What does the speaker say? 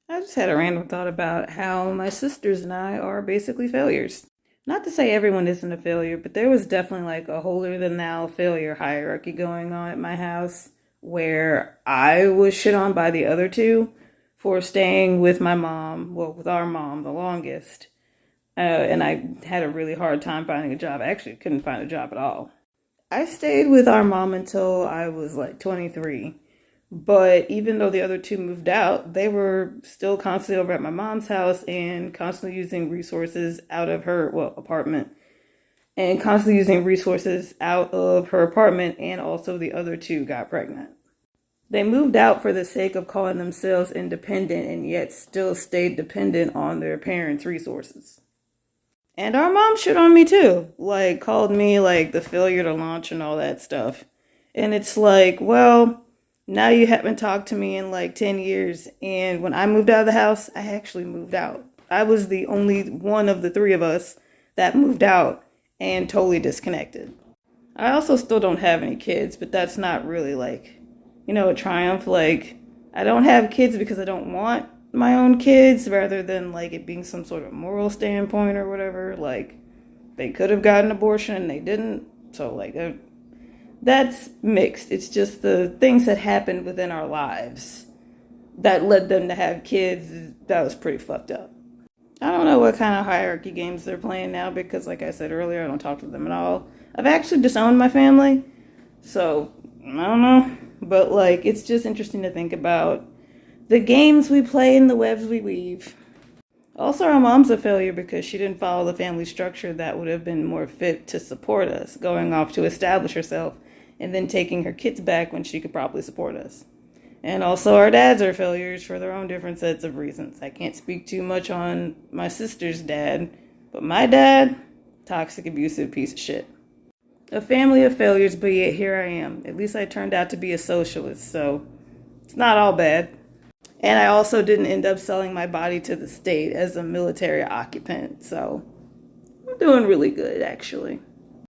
I just had a random thought about how my sisters and I are basically failures. Not to say everyone isn't a failure, but there was definitely like a holier than thou failure hierarchy going on at my house where I was shit on by the other two for staying with my mom, well, with our mom, the longest. And I had a really hard time finding a job. I actually couldn't find a job at all. I stayed with our mom until I was like 23. But even though the other two moved out, they were still constantly over at my mom's house and constantly using resources out of her, well, apartment, and constantly using resources out of her apartment, and also the other two got pregnant. They moved out for the sake of calling themselves independent and yet still stayed dependent on their parents' resources. And our mom shit on me too, like called me like the failure to launch and all that stuff. And it's like, well, now you haven't talked to me in like 10 years. And when I moved out of the house, I actually moved out. I was the only one of the three of us that moved out and totally disconnected. I also still don't have any kids, but that's not really like, a triumph. Like, I don't have kids because I don't want my own kids rather than like it being some sort of moral standpoint or whatever. Like, they could have gotten an abortion and they didn't. So, like, that's mixed. It's just the things that happened within our lives that led them to have kids. That was pretty fucked up. I don't know what kind of hierarchy games they're playing now because, like I said earlier, I don't talk to them at all. I've actually disowned my family, so I don't know. But, like, it's just interesting to think about the games we play and the webs we weave. Also, our mom's a failure because she didn't follow the family structure that would have been more fit to support us, going off to establish herself and then taking her kids back when she could probably support us. And also, our dads are failures for their own different sets of reasons. I can't speak too much on my sister's dad, but my dad, toxic, abusive piece of shit. A family of failures, but yet here I am. At least I turned out to be a socialist, so it's not all bad. And I also didn't end up selling my body to the state as a military occupant, so I'm doing really good, actually.